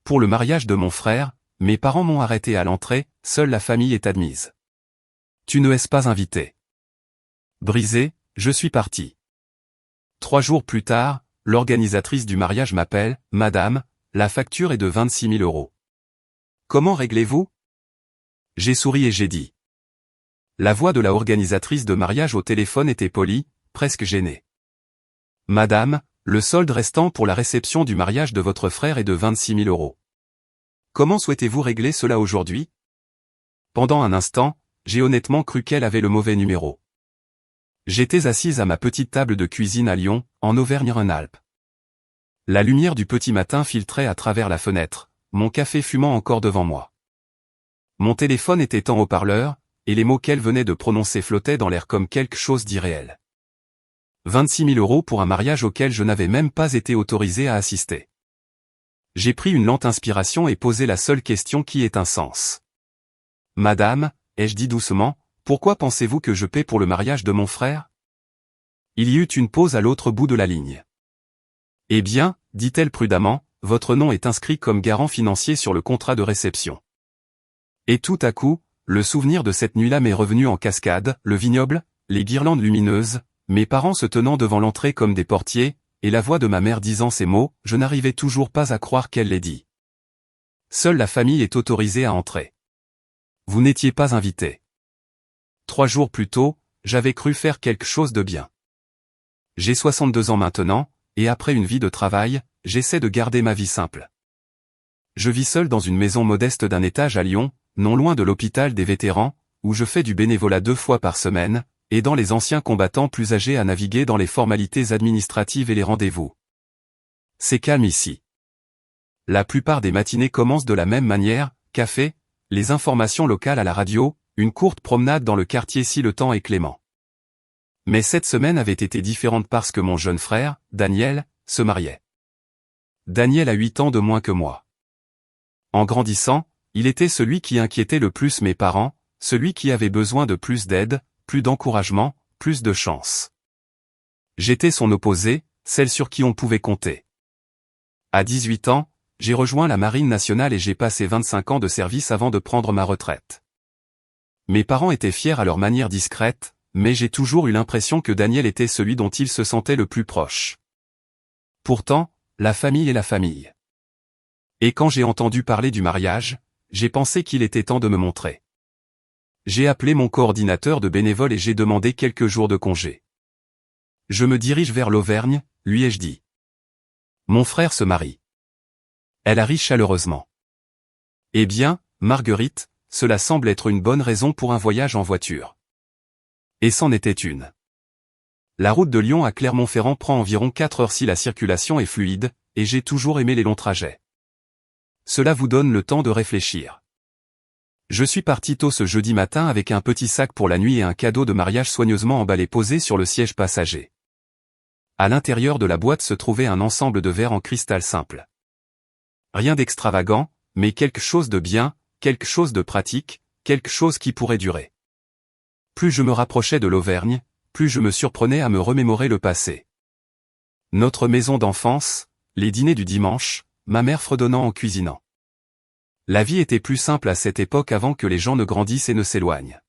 Pour le mariage de mon frère, mes parents m'ont arrêté à l'entrée, seule la famille est admise. Tu ne es pas invité. Brisé, je suis parti. 3 jours plus tard, l'organisatrice du mariage m'appelle, « Madame, la facture est de 26 000 €. Comment réglez-vous » J'ai souri et j'ai dit. La voix de la organisatrice de mariage au téléphone était polie, presque gênée. « Madame, le solde restant pour la réception du mariage de votre frère est de 26 000 €. Comment souhaitez-vous régler cela aujourd'hui » Pendant un instant, j'ai honnêtement cru qu'elle avait le mauvais numéro. J'étais assise à ma petite table de cuisine à Lyon, en Auvergne-Rhône-Alpes. La lumière du petit matin filtrait à travers la fenêtre, mon café fumant encore devant moi. Mon téléphone était en haut-parleur, et les mots qu'elle venait de prononcer flottaient dans l'air comme quelque chose d'irréel. 26 000 € pour un mariage auquel je n'avais même pas été autorisé à assister. J'ai pris une lente inspiration et posé la seule question qui ait un sens. « Madame, ai-je dit doucement, pourquoi pensez-vous que je paie pour le mariage de mon frère ?» Il y eut une pause à l'autre bout de la ligne. « Eh bien, dit-elle prudemment, votre nom est inscrit comme garant financier sur le contrat de réception. » Et tout à coup, le souvenir de cette nuit-là m'est revenu en cascade, le vignoble, les guirlandes lumineuses, mes parents se tenant devant l'entrée comme des portiers, et la voix de ma mère disant ces mots, je n'arrivais toujours pas à croire qu'elle les dit. Seule la famille est autorisée à entrer. Vous n'étiez pas invité. 3 jours plus tôt, j'avais cru faire quelque chose de bien. J'ai 62 ans maintenant, et après une vie de travail, j'essaie de garder ma vie simple. Je vis seul dans une maison modeste d'un étage à Lyon, non loin de l'hôpital des vétérans, où je fais du bénévolat 2 fois par semaine, aidant les anciens combattants plus âgés à naviguer dans les formalités administratives et les rendez-vous. C'est calme ici. La plupart des matinées commencent de la même manière, café, les informations locales à la radio, une courte promenade dans le quartier si le temps est clément. Mais cette semaine avait été différente parce que mon jeune frère, Daniel, se mariait. Daniel a 8 ans de moins que moi. En grandissant, il était celui qui inquiétait le plus mes parents, celui qui avait besoin de plus d'aide, plus d'encouragement, plus de chance. J'étais son opposé, celle sur qui on pouvait compter. À 18 ans, j'ai rejoint la Marine nationale et j'ai passé 25 ans de service avant de prendre ma retraite. Mes parents étaient fiers à leur manière discrète, mais j'ai toujours eu l'impression que Daniel était celui dont ils se sentaient le plus proche. Pourtant, la famille est la famille. Et quand j'ai entendu parler du mariage, j'ai pensé qu'il était temps de me montrer. J'ai appelé mon coordinateur de bénévoles et j'ai demandé quelques jours de congé. Je me dirige vers l'Auvergne, lui ai-je dit. Mon frère se marie. Elle a ri chaleureusement. Eh bien, Marguerite, cela semble être une bonne raison pour un voyage en voiture. Et c'en était une. La route de Lyon à Clermont-Ferrand prend environ 4 heures si la circulation est fluide, et j'ai toujours aimé les longs trajets. Cela vous donne le temps de réfléchir. Je suis parti tôt ce jeudi matin avec un petit sac pour la nuit et un cadeau de mariage soigneusement emballé posé sur le siège passager. À l'intérieur de la boîte se trouvait un ensemble de verres en cristal simple. Rien d'extravagant, mais quelque chose de bien, quelque chose de pratique, quelque chose qui pourrait durer. Plus je me rapprochais de l'Auvergne, plus je me surprenais à me remémorer le passé. Notre maison d'enfance, les dîners du dimanche, ma mère fredonnant en cuisinant. La vie était plus simple à cette époque avant que les gens ne grandissent et ne s'éloignent.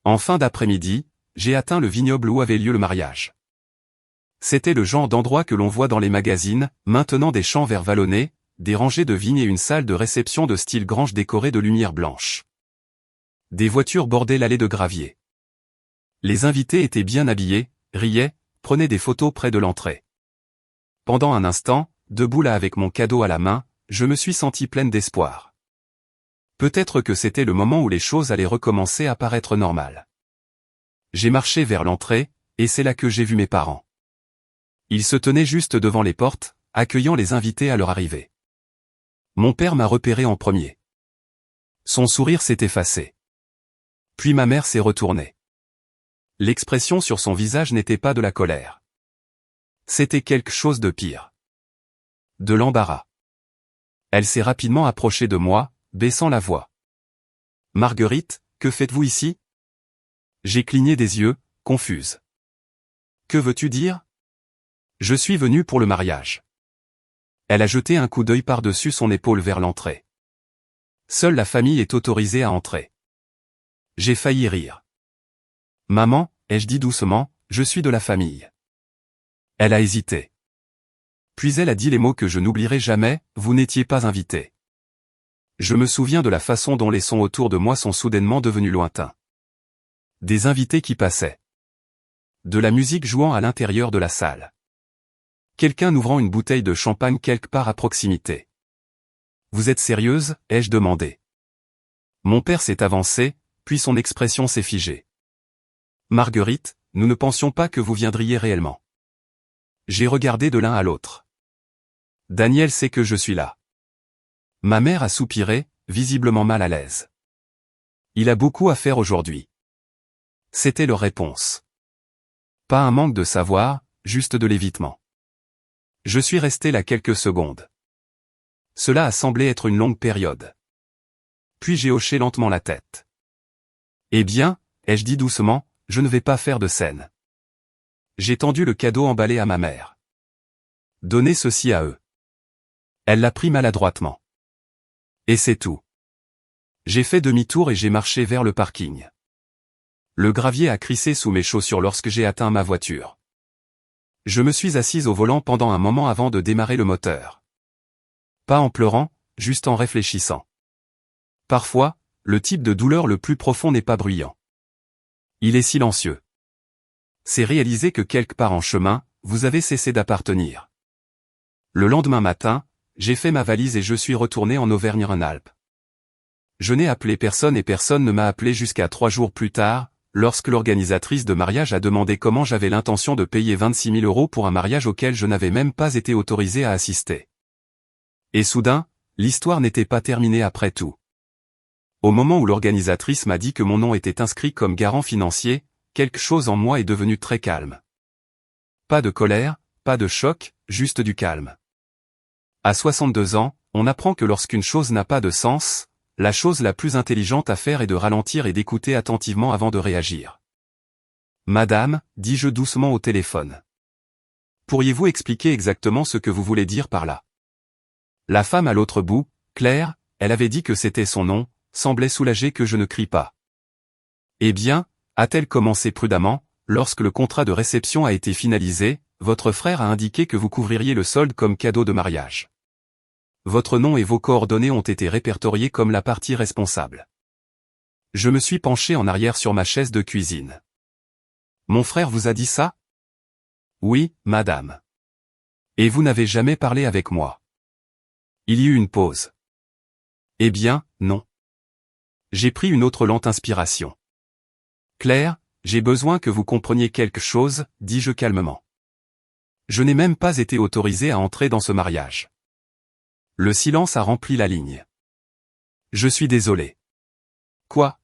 En fin d'après-midi, j'ai atteint le vignoble où avait lieu le mariage. C'était le genre d'endroit que l'on voit dans les magazines, maintenant des champs verts vallonnés, des rangées de vignes et une salle de réception de style grange décorée de lumière blanche. Des voitures bordaient l'allée de gravier. Les invités étaient bien habillés, riaient, prenaient des photos près de l'entrée. Pendant un instant, debout là avec mon cadeau à la main, je me suis senti pleine d'espoir. Peut-être que c'était le moment où les choses allaient recommencer à paraître normales. J'ai marché vers l'entrée, et c'est là que j'ai vu mes parents. Ils se tenaient juste devant les portes, accueillant les invités à leur arrivée. Mon père m'a repéré en premier. Son sourire s'est effacé. Puis ma mère s'est retournée. L'expression sur son visage n'était pas de la colère. C'était quelque chose de pire. De l'embarras. Elle s'est rapidement approchée de moi, baissant la voix. « Marguerite, que faites-vous ici ?» J'ai cligné des yeux, confuse. « Que veux-tu dire ?»« Je suis venue pour le mariage. » Elle a jeté un coup d'œil par-dessus son épaule vers l'entrée. Seule la famille est autorisée à entrer. J'ai failli rire. Maman, ai-je dit doucement, je suis de la famille. Elle a hésité. Puis elle a dit les mots que je n'oublierai jamais, vous n'étiez pas invité. Je me souviens de la façon dont les sons autour de moi sont soudainement devenus lointains. Des invités qui passaient. De la musique jouant à l'intérieur de la salle. Quelqu'un ouvrant une bouteille de champagne quelque part à proximité. Vous êtes sérieuse, ai-je demandé. Mon père s'est avancé, puis son expression s'est figée. Marguerite, nous ne pensions pas que vous viendriez réellement. J'ai regardé de l'un à l'autre. Daniel sait que je suis là. Ma mère a soupiré, visiblement mal à l'aise. Il a beaucoup à faire aujourd'hui. C'était leur réponse. Pas un manque de savoir, juste de l'évitement. Je suis resté là quelques secondes. Cela a semblé être une longue période. Puis j'ai hoché lentement la tête. Eh bien, ai-je dit doucement, je ne vais pas faire de scène. J'ai tendu le cadeau emballé à ma mère. Donnez ceci à eux. Elle l'a pris maladroitement. Et c'est tout. J'ai fait demi-tour et j'ai marché vers le parking. Le gravier a crissé sous mes chaussures lorsque j'ai atteint ma voiture. Je me suis assise au volant pendant un moment avant de démarrer le moteur. Pas en pleurant, juste en réfléchissant. Parfois, le type de douleur le plus profond n'est pas bruyant. Il est silencieux. C'est réaliser que quelque part en chemin, vous avez cessé d'appartenir. Le lendemain matin, j'ai fait ma valise et je suis retourné en Auvergne-Rhône-Alpes. Je n'ai appelé personne et personne ne m'a appelé jusqu'à 3 jours plus tard, lorsque l'organisatrice de mariage a demandé comment j'avais l'intention de payer 26 000 € pour un mariage auquel je n'avais même pas été autorisé à assister. Et soudain, l'histoire n'était pas terminée après tout. Au moment où l'organisatrice m'a dit que mon nom était inscrit comme garant financier, quelque chose en moi est devenu très calme. Pas de colère, pas de choc, juste du calme. À 62 ans, on apprend que lorsqu'une chose n'a pas de sens, la chose la plus intelligente à faire est de ralentir et d'écouter attentivement avant de réagir. Madame, dis-je doucement au téléphone. Pourriez-vous expliquer exactement ce que vous voulez dire par là? La femme à l'autre bout, Claire, elle avait dit que c'était son nom, semblait soulagée que je ne crie pas. Eh bien, a-t-elle commencé prudemment, lorsque le contrat de réception a été finalisé, votre frère a indiqué que vous couvririez le solde comme cadeau de mariage. Votre nom et vos coordonnées ont été répertoriés comme la partie responsable. Je me suis penché en arrière sur ma chaise de cuisine. Mon frère vous a dit ça? Oui, madame. Et vous n'avez jamais parlé avec moi. Il y eut une pause. Eh bien, non. J'ai pris une autre lente inspiration. Claire, j'ai besoin que vous compreniez quelque chose, dis-je calmement. Je n'ai même pas été autorisé à entrer dans ce mariage. Le silence a rempli la ligne. Je suis désolé. Quoi?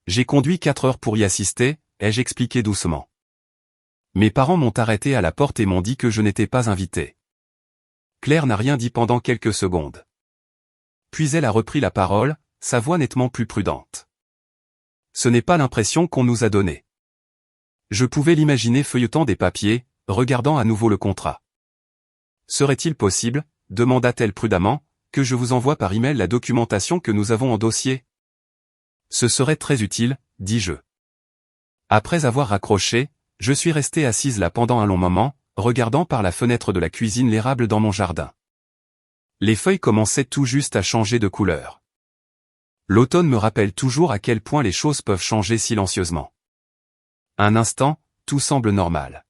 J'ai conduit 4 heures pour y assister, ai-je expliqué doucement. Mes parents m'ont arrêté à la porte et m'ont dit que je n'étais pas invité. Claire n'a rien dit pendant quelques secondes. Puis elle a repris la parole, sa voix nettement plus prudente. Ce n'est pas l'impression qu'on nous a donnée. Je pouvais l'imaginer feuilletant des papiers, regardant à nouveau le contrat. Serait-il possible, demanda-t-elle prudemment, que je vous envoie par email la documentation que nous avons en dossier? Ce serait très utile, dis-je. Après avoir raccroché, je suis resté assise là pendant un long moment, regardant par la fenêtre de la cuisine l'érable dans mon jardin. Les feuilles commençaient tout juste à changer de couleur. L'automne me rappelle toujours à quel point les choses peuvent changer silencieusement. Un instant, tout semble normal.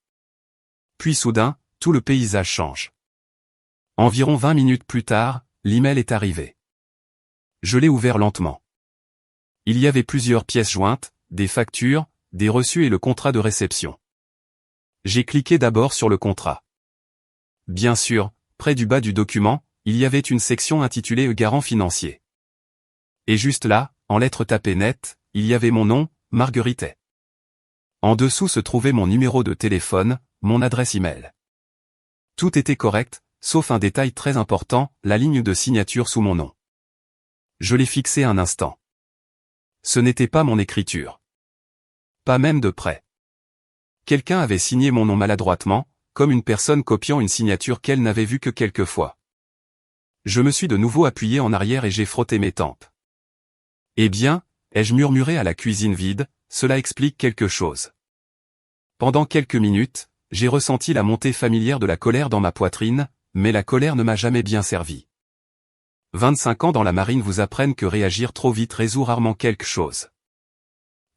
Puis soudain, tout le paysage change. Environ 20 minutes plus tard, l'email est arrivé. Je l'ai ouvert lentement. Il y avait plusieurs pièces jointes, des factures, des reçus et le contrat de réception. J'ai cliqué d'abord sur le contrat. Bien sûr, près du bas du document, il y avait une section intitulée Garant financier. Et juste là, en lettres tapées nettes, il y avait mon nom, Marguerite. En dessous se trouvait mon numéro de téléphone, mon adresse email. Tout était correct, sauf un détail très important, la ligne de signature sous mon nom. Je l'ai fixé un instant. Ce n'était pas mon écriture. Pas même de près. Quelqu'un avait signé mon nom maladroitement, comme une personne copiant une signature qu'elle n'avait vue que quelques fois. Je me suis de nouveau appuyé en arrière et j'ai frotté mes tempes. Eh bien, ai-je murmuré à la cuisine vide, cela explique quelque chose. Pendant quelques minutes, j'ai ressenti la montée familière de la colère dans ma poitrine, mais la colère ne m'a jamais bien servi. 25 ans dans la marine vous apprennent que réagir trop vite résout rarement quelque chose.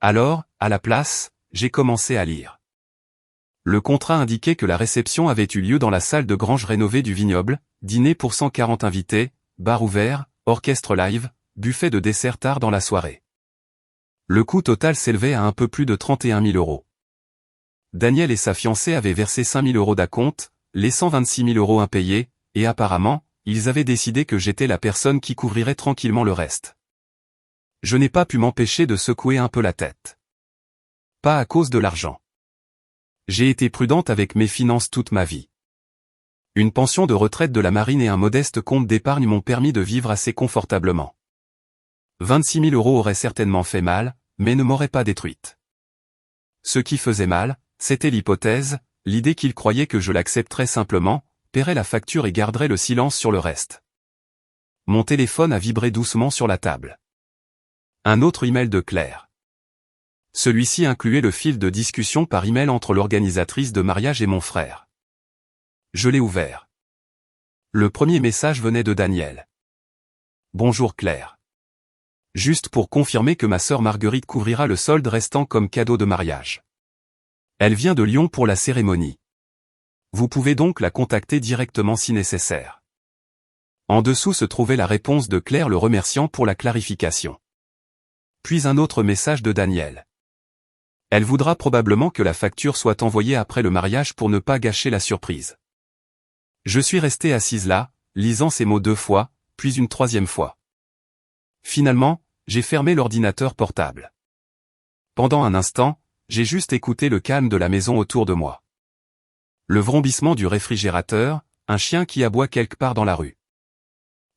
Alors, à la place, j'ai commencé à lire. Le contrat indiquait que la réception avait eu lieu dans la salle de grange rénovée du vignoble, dîner pour 140 invités, bar ouvert, orchestre live, buffet de dessert tard dans la soirée. Le coût total s'élevait à un peu plus de 31 000 €. Daniel et sa fiancée avaient versé 5 000 € d'acompte, laissant 26 000 € impayés, et apparemment, ils avaient décidé que j'étais la personne qui couvrirait tranquillement le reste. Je n'ai pas pu m'empêcher de secouer un peu la tête. Pas à cause de l'argent. J'ai été prudente avec mes finances toute ma vie. Une pension de retraite de la marine et un modeste compte d'épargne m'ont permis de vivre assez confortablement. 26 000 € auraient certainement fait mal, mais ne m'auraient pas détruite. Ce qui faisait mal, c'était l'hypothèse, l'idée qu'il croyait que je l'accepterais simplement, paierais la facture et garderais le silence sur le reste. Mon téléphone a vibré doucement sur la table. Un autre email de Claire. Celui-ci incluait le fil de discussion par email entre l'organisatrice de mariage et mon frère. Je l'ai ouvert. Le premier message venait de Daniel. Bonjour Claire. Juste pour confirmer que ma sœur Marguerite couvrira le solde restant comme cadeau de mariage. Elle vient de Lyon pour la cérémonie. Vous pouvez donc la contacter directement si nécessaire. En dessous se trouvait la réponse de Claire le remerciant pour la clarification. Puis un autre message de Daniel. Elle voudra probablement que la facture soit envoyée après le mariage pour ne pas gâcher la surprise. Je suis resté assise là, lisant ces mots 2 fois, puis une 3e fois. Finalement, j'ai fermé l'ordinateur portable. Pendant un instant, j'ai juste écouté le calme de la maison autour de moi. Le vrombissement du réfrigérateur, un chien qui aboie quelque part dans la rue.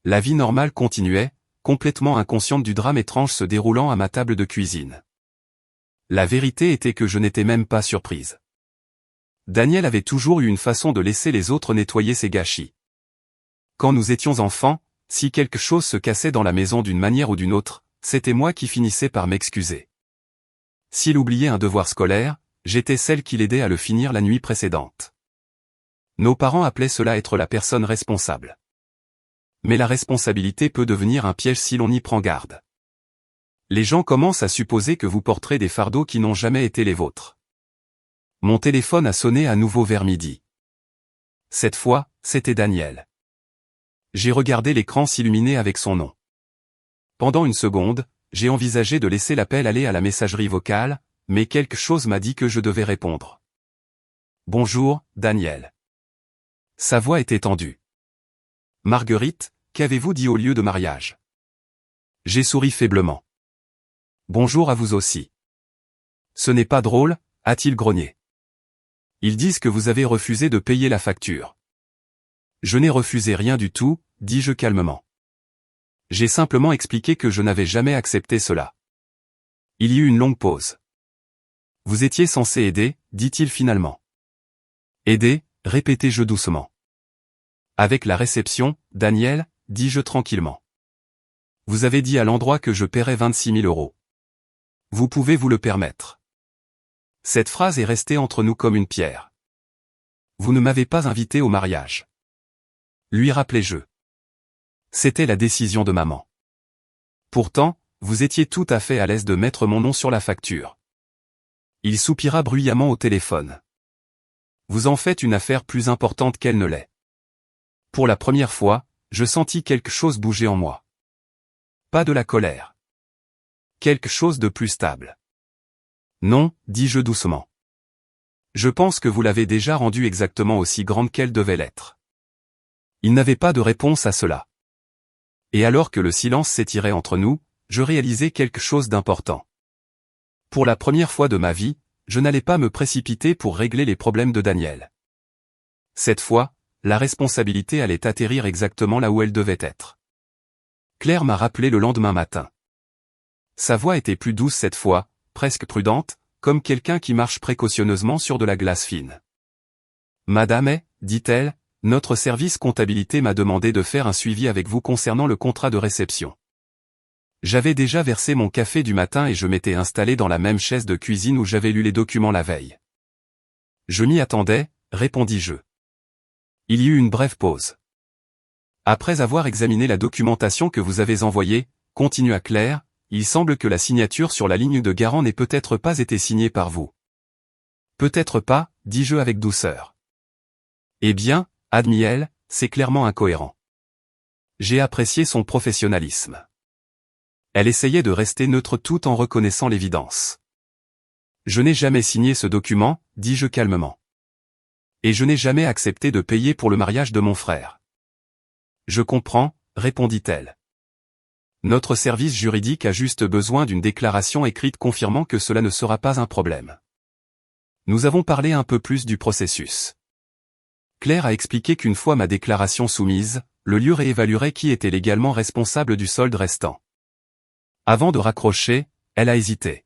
La vie normale continuait, complètement inconsciente du drame étrange se déroulant à ma table de cuisine. La vérité était que je n'étais même pas surprise. Daniel avait toujours eu une façon de laisser les autres nettoyer ses gâchis. Quand nous étions enfants, si quelque chose se cassait dans la maison d'une manière ou d'une autre, c'était moi qui finissais par m'excuser. S'il oubliait un devoir scolaire, j'étais celle qui l'aidait à le finir la nuit précédente. Nos parents appelaient cela être la personne responsable. Mais la responsabilité peut devenir un piège si l'on y prend garde. Les gens commencent à supposer que vous porterez des fardeaux qui n'ont jamais été les vôtres. Mon téléphone a sonné à nouveau vers midi. Cette fois, c'était Daniel. J'ai regardé l'écran s'illuminer avec son nom. Pendant une seconde, j'ai envisagé de laisser l'appel aller à la messagerie vocale, mais quelque chose m'a dit que je devais répondre. Bonjour, Daniel. Sa voix était tendue. Marguerite, qu'avez-vous dit au lieu de mariage? J'ai souri faiblement. Bonjour à vous aussi. Ce n'est pas drôle, a-t-il grogné. Ils disent que vous avez refusé de payer la facture. Je n'ai refusé rien du tout, dis-je calmement. J'ai simplement expliqué que je n'avais jamais accepté cela. Il y eut une longue pause. Vous étiez censé aider, dit-il finalement. Aider, répétai-je doucement. Avec la réception, Daniel, dis-je tranquillement. Vous avez dit à l'endroit que je paierais 26 000 €. Vous pouvez vous le permettre. Cette phrase est restée entre nous comme une pierre. Vous ne m'avez pas invité au mariage. Lui rappelai-je. C'était la décision de maman. Pourtant, vous étiez tout à fait à l'aise de mettre mon nom sur la facture. Il soupira bruyamment au téléphone. Vous en faites une affaire plus importante qu'elle ne l'est. Pour la première fois, je sentis quelque chose bouger en moi. Pas de la colère. Quelque chose de plus stable. Non, dis-je doucement. Je pense que vous l'avez déjà rendue exactement aussi grande qu'elle devait l'être. Il n'avait pas de réponse à cela. Et alors que le silence s'étirait entre nous, je réalisais quelque chose d'important. Pour la première fois de ma vie, je n'allais pas me précipiter pour régler les problèmes de Daniel. Cette fois, la responsabilité allait atterrir exactement là où elle devait être. Claire m'a rappelé le lendemain matin. Sa voix était plus douce cette fois, presque prudente, comme quelqu'un qui marche précautionneusement sur de la glace fine. Madame est, dit-elle, Notre service comptabilité m'a demandé de faire un suivi avec vous concernant le contrat de réception. J'avais déjà versé mon café du matin et je m'étais installé dans la même chaise de cuisine où j'avais lu les documents la veille. Je m'y attendais, répondis-je. Il y eut une brève pause. Après avoir examiné la documentation que vous avez envoyée, continua Claire, il semble que la signature sur la ligne de garant n'ait peut-être pas été signée par vous. Peut-être pas, dis-je avec douceur. Eh bien, admis-elle, c'est clairement incohérent. J'ai apprécié son professionnalisme. Elle essayait de rester neutre tout en reconnaissant l'évidence. Je n'ai jamais signé ce document, dis-je calmement. Et je n'ai jamais accepté de payer pour le mariage de mon frère. Je comprends, répondit-elle. Notre service juridique a juste besoin d'une déclaration écrite confirmant que cela ne sera pas un problème. Nous avons parlé un peu plus du processus. Claire a expliqué qu'une fois ma déclaration soumise, le lieu réévaluerait qui était légalement responsable du solde restant. Avant de raccrocher, elle a hésité.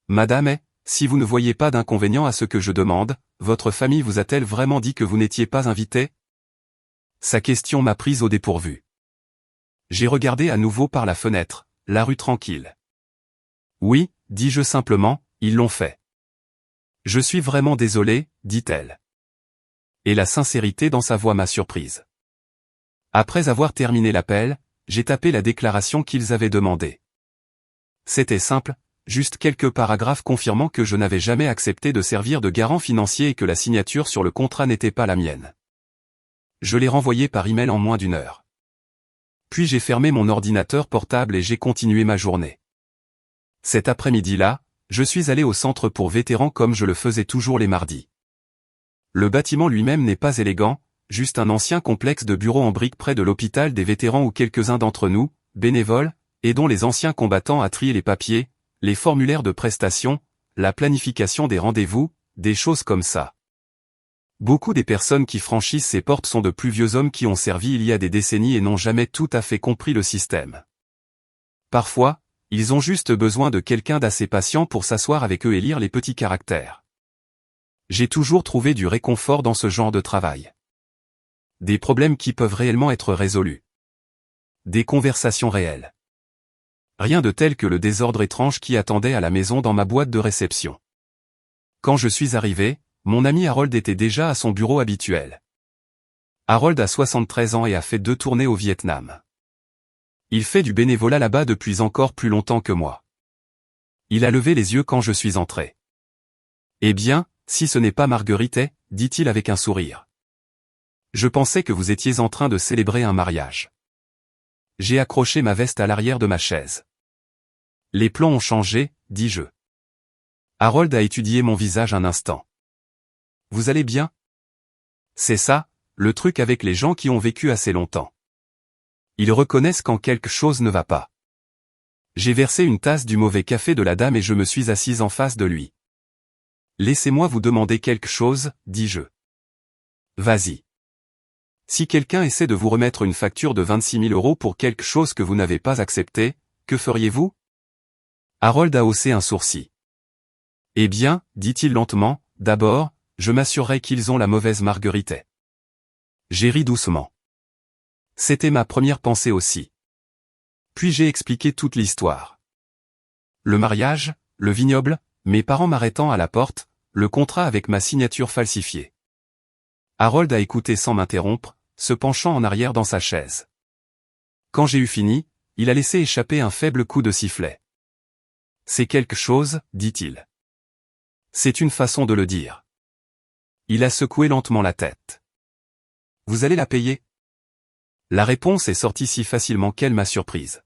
Madame, si vous ne voyez pas d'inconvénient à ce que je demande, votre famille vous a-t-elle vraiment dit que vous n'étiez pas invité? Sa question m'a prise au dépourvu. J'ai regardé à nouveau par la fenêtre, la rue tranquille. Oui, dis-je simplement, ils l'ont fait. Je suis vraiment désolé, dit-elle. Et la sincérité dans sa voix m'a surprise. Après avoir terminé l'appel, j'ai tapé la déclaration qu'ils avaient demandée. C'était simple, juste quelques paragraphes confirmant que je n'avais jamais accepté de servir de garant financier et que la signature sur le contrat n'était pas la mienne. Je l'ai renvoyé par email en moins d'1 heure. Puis j'ai fermé mon ordinateur portable et j'ai continué ma journée. Cet après-midi-là, je suis allé au centre pour vétérans comme je le faisais toujours les mardis. Le bâtiment lui-même n'est pas élégant, juste un ancien complexe de bureaux en briques près de l'hôpital des vétérans où quelques-uns d'entre nous, bénévoles, aidons les anciens combattants à trier les papiers, les formulaires de prestation, la planification des rendez-vous, des choses comme ça. Beaucoup des personnes qui franchissent ces portes sont de plus vieux hommes qui ont servi il y a des décennies et n'ont jamais tout à fait compris le système. Parfois, ils ont juste besoin de quelqu'un d'assez patient pour s'asseoir avec eux et lire les petits caractères. J'ai toujours trouvé du réconfort dans ce genre de travail. Des problèmes qui peuvent réellement être résolus. Des conversations réelles. Rien de tel que le désordre étrange qui attendait à la maison dans ma boîte de réception. Quand je suis arrivé, mon ami Harold était déjà à son bureau habituel. Harold a 73 ans et a fait 2 tournées au Vietnam. Il fait du bénévolat là-bas depuis encore plus longtemps que moi. Il a levé les yeux quand je suis entré. Eh bien, si ce n'est pas Marguerite, dit-il avec un sourire. Je pensais que vous étiez en train de célébrer un mariage. J'ai accroché ma veste à l'arrière de ma chaise. Les plans ont changé, dis-je. Harold a étudié mon visage un instant. Vous allez bien? C'est ça, le truc avec les gens qui ont vécu assez longtemps. Ils reconnaissent quand quelque chose ne va pas. J'ai versé une tasse du mauvais café de la dame et je me suis assise en face de lui. Laissez-moi vous demander quelque chose, dis-je. Vas-y. Si quelqu'un essaie de vous remettre une facture de 26 000 € pour quelque chose que vous n'avez pas accepté, que feriez-vous? Harold a haussé un sourcil. Eh bien, dit-il lentement, d'abord, je m'assurerai qu'ils ont la mauvaise Marguerite. J'ai ri doucement. C'était ma première pensée aussi. Puis j'ai expliqué toute l'histoire. Le mariage, le vignoble, mes parents m'arrêtant à la porte, le contrat avec ma signature falsifiée. Harold a écouté sans m'interrompre, se penchant en arrière dans sa chaise. Quand j'ai eu fini, il a laissé échapper un faible coup de sifflet. C'est quelque chose, dit-il. C'est une façon de le dire. Il a secoué lentement la tête. Vous allez la payer? La réponse est sortie si facilement qu'elle m'a surprise.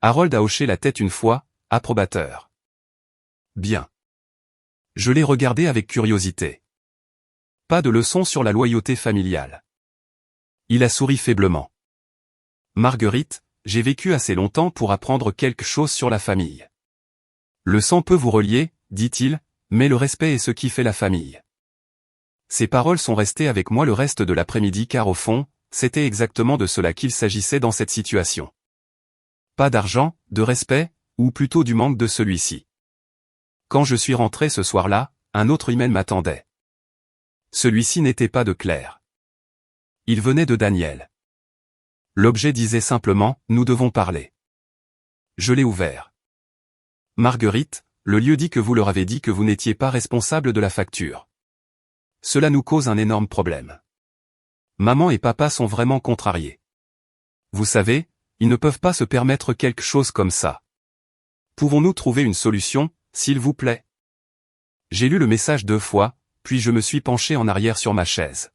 Harold a hoché la tête une fois, approbateur. Bien. Je l'ai regardé avec curiosité. Pas de leçon sur la loyauté familiale. Il a souri faiblement. Marguerite, j'ai vécu assez longtemps pour apprendre quelque chose sur la famille. Le sang peut vous relier, dit-il, mais le respect est ce qui fait la famille. Ces paroles sont restées avec moi le reste de l'après-midi car au fond, c'était exactement de cela qu'il s'agissait dans cette situation. Pas d'argent, de respect, ou plutôt du manque de celui-ci. Quand je suis rentré ce soir-là, un autre email m'attendait. Celui-ci n'était pas de Claire. Il venait de Daniel. L'objet disait simplement « Nous devons parler ». Je l'ai ouvert. Marguerite, le lieu dit que vous leur avez dit que vous n'étiez pas responsable de la facture. Cela nous cause un énorme problème. Maman et papa sont vraiment contrariés. Vous savez, ils ne peuvent pas se permettre quelque chose comme ça. Pouvons-nous trouver une solution, s'il vous plaît? J'ai lu le message 2 fois, puis je me suis penché en arrière sur ma chaise.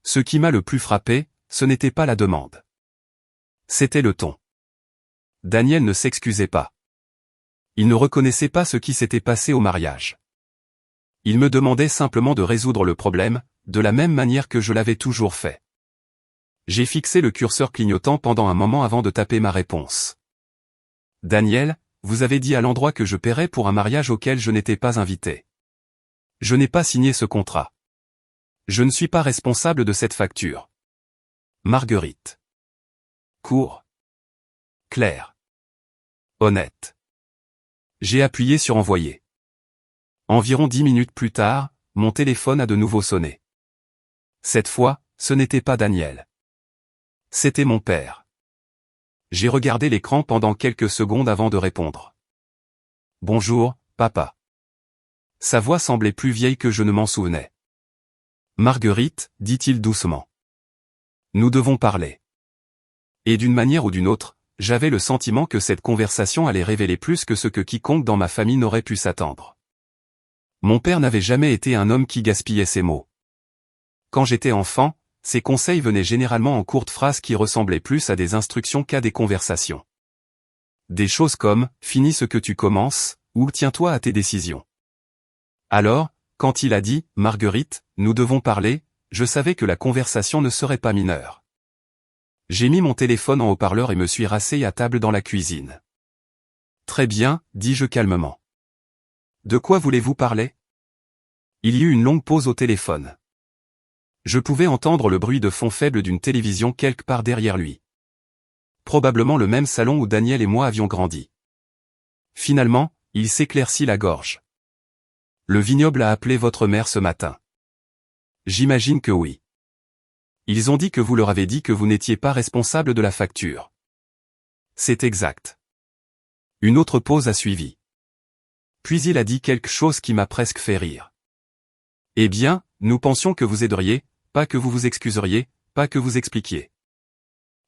Ce qui m'a le plus frappé, ce n'était pas la demande. C'était le ton. Daniel ne s'excusait pas. Il ne reconnaissait pas ce qui s'était passé au mariage. Il me demandait simplement de résoudre le problème, de la même manière que je l'avais toujours fait. J'ai fixé le curseur clignotant pendant un moment avant de taper ma réponse. Daniel, vous avez dit à l'endroit que je paierais pour un mariage auquel je n'étais pas invité. Je n'ai pas signé ce contrat. Je ne suis pas responsable de cette facture. Marguerite. Court. Clair. Honnête. J'ai appuyé sur envoyer. Environ 10 minutes plus tard, mon téléphone a de nouveau sonné. Cette fois, ce n'était pas Daniel. C'était mon père. J'ai regardé l'écran pendant quelques secondes avant de répondre. Bonjour, papa. Sa voix semblait plus vieille que je ne m'en souvenais. Marguerite, dit-il doucement. Nous devons parler. Et d'une manière ou d'une autre, j'avais le sentiment que cette conversation allait révéler plus que ce que quiconque dans ma famille n'aurait pu s'attendre. Mon père n'avait jamais été un homme qui gaspillait ses mots. Quand j'étais enfant, ses conseils venaient généralement en courtes phrases qui ressemblaient plus à des instructions qu'à des conversations. Des choses comme « finis ce que tu commences » ou « tiens-toi à tes décisions ». Alors, quand il a dit « Marguerite, nous devons parler », je savais que la conversation ne serait pas mineure. J'ai mis mon téléphone en haut-parleur et me suis rassé à table dans la cuisine. Très bien, dis-je calmement. De quoi voulez-vous parler? Il y eut une longue pause au téléphone. Je pouvais entendre le bruit de fond faible d'une télévision quelque part derrière lui. Probablement le même salon où Daniel et moi avions grandi. Finalement, il s'éclaircit la gorge. Le vignoble a appelé votre mère ce matin. J'imagine que oui. Ils ont dit que vous leur avez dit que vous n'étiez pas responsable de la facture. C'est exact. Une autre pause a suivi. Puis il a dit quelque chose qui m'a presque fait rire. Eh bien, nous pensions que vous aideriez, pas que vous vous excuseriez, pas que vous expliquiez.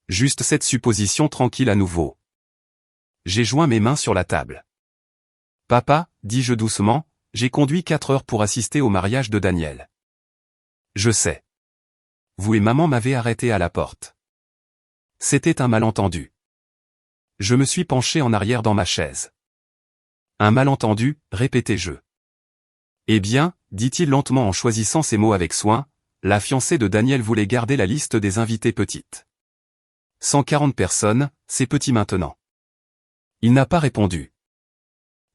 Juste cette supposition tranquille à nouveau. J'ai joint mes mains sur la table. Papa, dis-je doucement, j'ai conduit 4 heures pour assister au mariage de Daniel. Je sais. Vous et maman m'avez arrêté à la porte. C'était un malentendu. Je me suis penché en arrière dans ma chaise. Un malentendu, répétai-je. Eh bien, dit-il lentement en choisissant ses mots avec soin, la fiancée de Daniel voulait garder la liste des invités petite. 140 personnes, c'est petit maintenant. Il n'a pas répondu.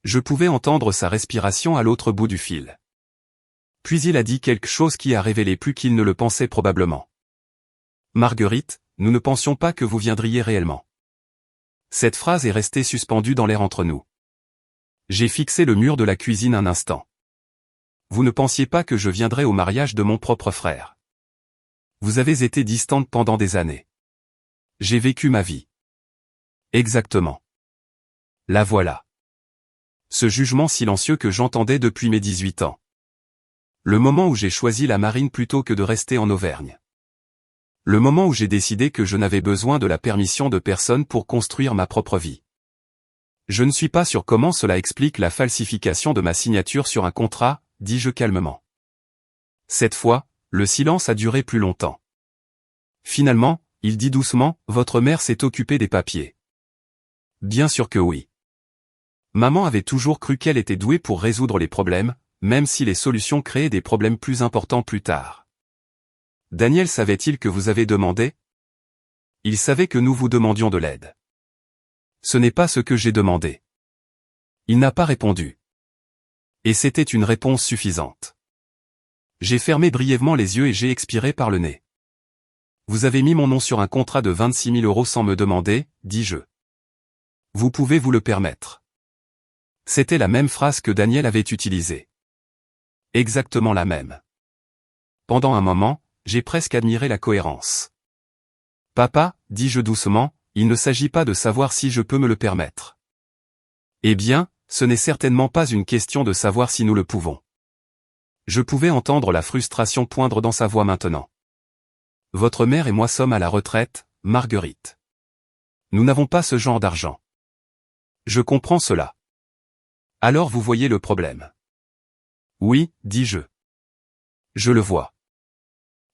Je pouvais entendre sa respiration à l'autre bout du fil. Puis il a dit quelque chose qui a révélé plus qu'il ne le pensait probablement. Marguerite, nous ne pensions pas que vous viendriez réellement. Cette phrase est restée suspendue dans l'air entre nous. J'ai fixé le mur de la cuisine un instant. Vous ne pensiez pas que je viendrais au mariage de mon propre frère. Vous avez été distante pendant des années. J'ai vécu ma vie. Exactement. La voilà. Ce jugement silencieux que j'entendais depuis mes 18 ans. Le moment où j'ai choisi la marine plutôt que de rester en Auvergne. Le moment où j'ai décidé que je n'avais besoin de la permission de personne pour construire ma propre vie. Je ne suis pas sûr comment cela explique la falsification de ma signature sur un contrat, dis-je calmement. Cette fois, le silence a duré plus longtemps. Finalement, il dit doucement, votre mère s'est occupée des papiers. Bien sûr que oui. Maman avait toujours cru qu'elle était douée pour résoudre les problèmes, même si les solutions créaient des problèmes plus importants plus tard. Daniel savait-il que vous avez demandé? Il savait que nous vous demandions de l'aide. Ce n'est pas ce que j'ai demandé. Il n'a pas répondu. Et c'était une réponse suffisante. J'ai fermé brièvement les yeux et j'ai expiré par le nez. Vous avez mis mon nom sur un contrat de 26 000 € sans me demander, dis-je. Vous pouvez vous le permettre. C'était la même phrase que Daniel avait utilisée. Exactement la même. Pendant un moment, j'ai presque admiré la cohérence. Papa, dis-je doucement, il ne s'agit pas de savoir si je peux me le permettre. Eh bien, ce n'est certainement pas une question de savoir si nous le pouvons. Je pouvais entendre la frustration poindre dans sa voix maintenant. Votre mère et moi sommes à la retraite, Marguerite. Nous n'avons pas ce genre d'argent. Je comprends cela. Alors vous voyez le problème. Oui, dis-je. Je le vois.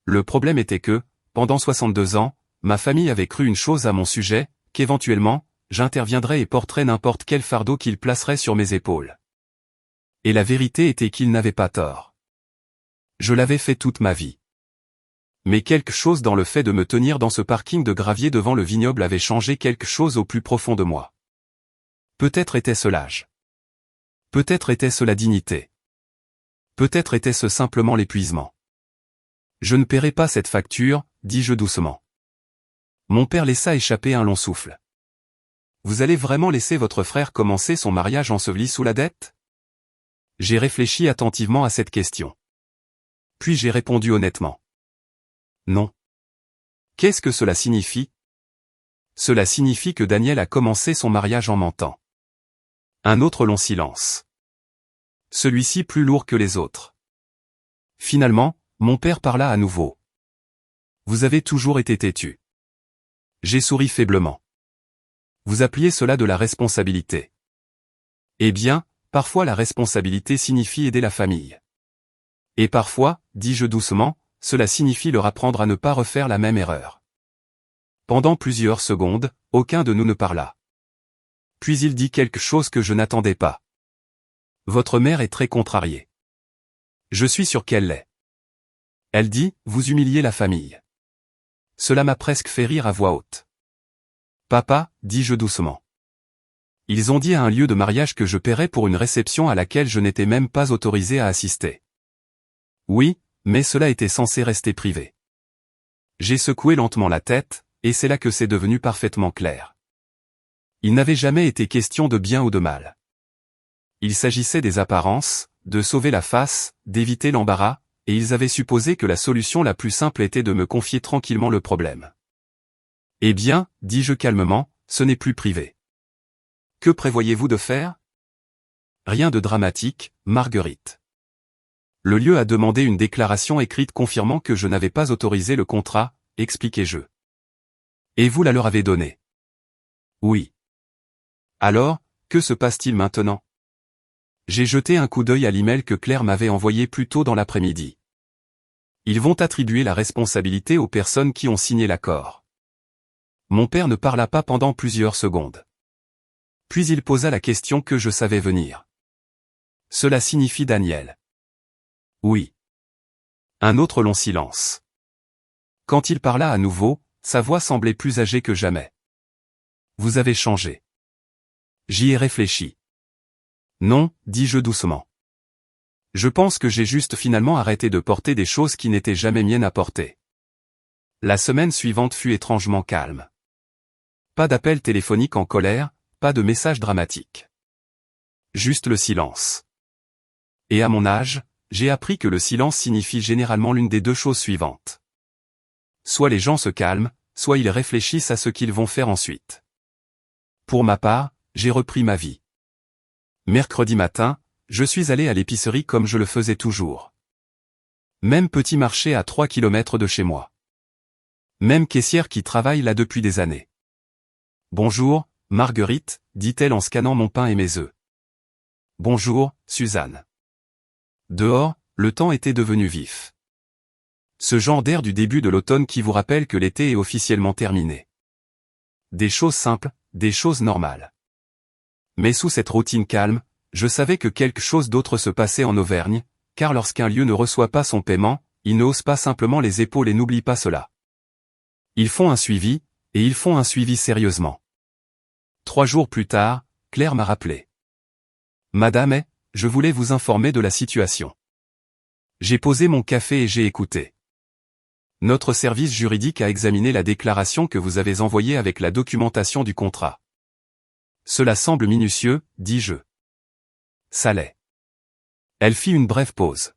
Le problème était que, pendant 62 ans, ma famille avait cru une chose à mon sujet, qu'éventuellement, j'interviendrais et porterais n'importe quel fardeau qu'il placerait sur mes épaules. Et la vérité était qu'il n'avait pas tort. Je l'avais fait toute ma vie. Mais quelque chose dans le fait de me tenir dans ce parking de gravier devant le vignoble avait changé quelque chose au plus profond de moi. Peut-être était-ce l'âge. Peut-être était-ce la dignité. Peut-être était-ce simplement l'épuisement. Je ne paierai pas cette facture, dis-je doucement. Mon père laissa échapper un long souffle. Vous allez vraiment laisser votre frère commencer son mariage enseveli sous la dette? J'ai réfléchi attentivement à cette question. Puis j'ai répondu honnêtement. Non. Qu'est-ce que cela signifie? Cela signifie que Daniel a commencé son mariage en mentant. Un autre long silence. Celui-ci plus lourd que les autres. Finalement, mon père parla à nouveau. Vous avez toujours été têtu. J'ai souri faiblement. Vous appeliez cela de la responsabilité. Eh bien, parfois la responsabilité signifie aider la famille. Et parfois, dis-je doucement, cela signifie leur apprendre à ne pas refaire la même erreur. Pendant plusieurs secondes, aucun de nous ne parla. Puis il dit quelque chose que je n'attendais pas. Votre mère est très contrariée. Je suis sûr qu'elle l'est. Elle dit, vous humiliez la famille. Cela m'a presque fait rire à voix haute. Papa, dis-je doucement. Ils ont dit à un lieu de mariage que je paierais pour une réception à laquelle je n'étais même pas autorisé à assister. Oui, mais cela était censé rester privé. J'ai secoué lentement la tête, et c'est là que c'est devenu parfaitement clair. Il n'avait jamais été question de bien ou de mal. Il s'agissait des apparences, de sauver la face, d'éviter l'embarras, et ils avaient supposé que la solution la plus simple était de me confier tranquillement le problème. Eh bien, dis-je calmement, ce n'est plus privé. Que prévoyez-vous de faire? Rien de dramatique, Marguerite. Le lieu a demandé une déclaration écrite confirmant que je n'avais pas autorisé le contrat, expliquai-je. Et vous la leur avez donnée? Oui. Alors, que se passe-t-il maintenant? J'ai jeté un coup d'œil à l'email que Claire m'avait envoyé plus tôt dans l'après-midi. Ils vont attribuer la responsabilité aux personnes qui ont signé l'accord. Mon père ne parla pas pendant plusieurs secondes. Puis il posa la question que je savais venir. Cela signifie Daniel. Oui. Un autre long silence. Quand il parla à nouveau, sa voix semblait plus âgée que jamais. Vous avez changé. J'y ai réfléchi. Non, dis-je doucement. Je pense que j'ai juste finalement arrêté de porter des choses qui n'étaient jamais miennes à porter. La semaine suivante fut étrangement calme. Pas d'appel téléphonique en colère, pas de message dramatique. Juste le silence. Et à mon âge, j'ai appris que le silence signifie généralement l'une des deux choses suivantes. Soit les gens se calment, soit ils réfléchissent à ce qu'ils vont faire ensuite. Pour ma part, j'ai repris ma vie. Mercredi matin, je suis allé à l'épicerie comme je le faisais toujours. Même petit marché à 3 kilomètres de chez moi. Même caissière qui travaille là depuis des années. Bonjour, Marguerite, dit-elle en scannant mon pain et mes œufs. Bonjour, Suzanne. Dehors, le temps était devenu vif. Ce genre d'air du début de l'automne qui vous rappelle que l'été est officiellement terminé. Des choses simples, des choses normales. Mais sous cette routine calme, je savais que quelque chose d'autre se passait en Auvergne, car lorsqu'un lieu ne reçoit pas son paiement, il ne hausse pas simplement les épaules et n'oublie pas cela. Ils font un suivi, et ils font un suivi sérieusement. 3 jours plus tard, Claire m'a rappelé. Madame, je voulais vous informer de la situation. J'ai posé mon café et j'ai écouté. Notre service juridique a examiné la déclaration que vous avez envoyée avec la documentation du contrat. Cela semble minutieux, dis-je. Ça l'est. Elle fit une brève pause.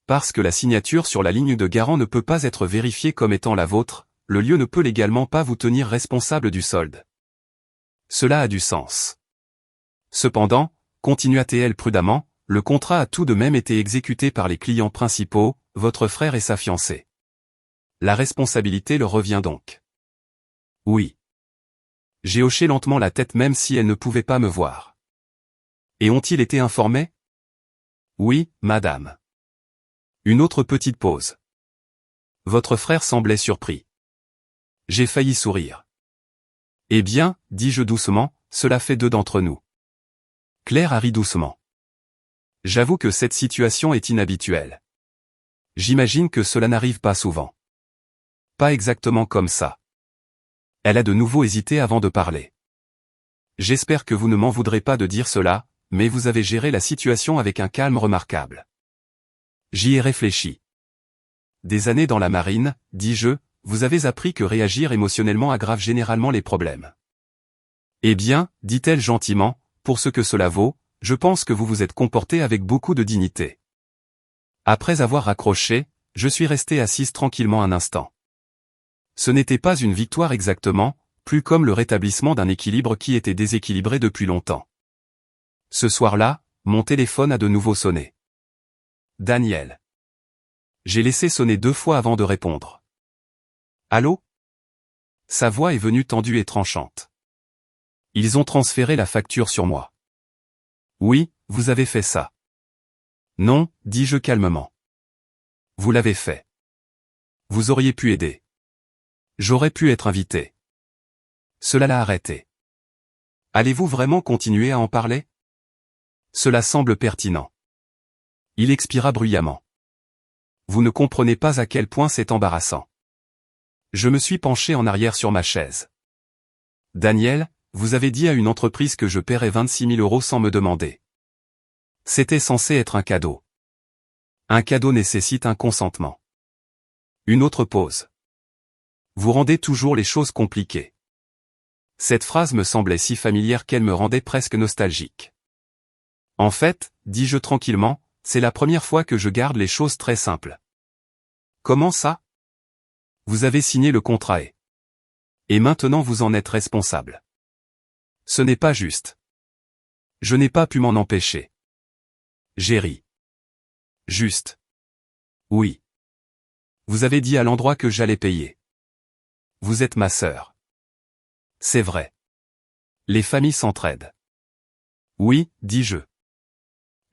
Parce que la signature sur la ligne de garant ne peut pas être vérifiée comme étant la vôtre, le lieu ne peut légalement pas vous tenir responsable du solde. Cela a du sens. Cependant, continua-t-elle prudemment, le contrat a tout de même été exécuté par les clients principaux, votre frère et sa fiancée. La responsabilité leur revient donc. Oui. J'ai hoché lentement la tête même si elle ne pouvait pas me voir. Et ont-ils été informés? Oui, madame. Une autre petite pause. Votre frère semblait surpris. J'ai failli sourire. Eh bien, dis-je doucement, cela fait 2 d'entre nous. Claire a ri doucement. J'avoue que cette situation est inhabituelle. J'imagine que cela n'arrive pas souvent. Pas exactement comme ça. Elle a de nouveau hésité avant de parler. J'espère que vous ne m'en voudrez pas de dire cela, mais vous avez géré la situation avec un calme remarquable. J'y ai réfléchi. Des années dans la marine, dis-je, vous avez appris que réagir émotionnellement aggrave généralement les problèmes. Eh bien, dit-elle gentiment, pour ce que cela vaut, je pense que vous vous êtes comporté avec beaucoup de dignité. Après avoir raccroché, je suis resté assise tranquillement un instant. Ce n'était pas une victoire exactement, plus comme le rétablissement d'un équilibre qui était déséquilibré depuis longtemps. Ce soir-là, mon téléphone a de nouveau sonné. Daniel. J'ai laissé sonner 2 fois avant de répondre. Allô? Sa voix est venue tendue et tranchante. Ils ont transféré la facture sur moi. Oui, vous avez fait ça. Non, dis-je calmement. Vous l'avez fait. Vous auriez pu aider. J'aurais pu être invité. Cela l'a arrêté. Allez-vous vraiment continuer à en parler? Cela semble pertinent. Il expira bruyamment. Vous ne comprenez pas à quel point c'est embarrassant. Je me suis penché en arrière sur ma chaise. Daniel, vous avez dit à une entreprise que je paierais 26 000 € sans me demander. C'était censé être un cadeau. Un cadeau nécessite un consentement. Une autre pause. Vous rendez toujours les choses compliquées. Cette phrase me semblait si familière qu'elle me rendait presque nostalgique. En fait, dis-je tranquillement, c'est la première fois que je garde les choses très simples. Comment ça? Vous avez signé le contrat et maintenant vous en êtes responsable. Ce n'est pas juste. Je n'ai pas pu m'en empêcher. J'ai ri. Juste. Oui. Vous avez dit à l'endroit que j'allais payer. Vous êtes ma sœur. C'est vrai. Les familles s'entraident. Oui, dis-je.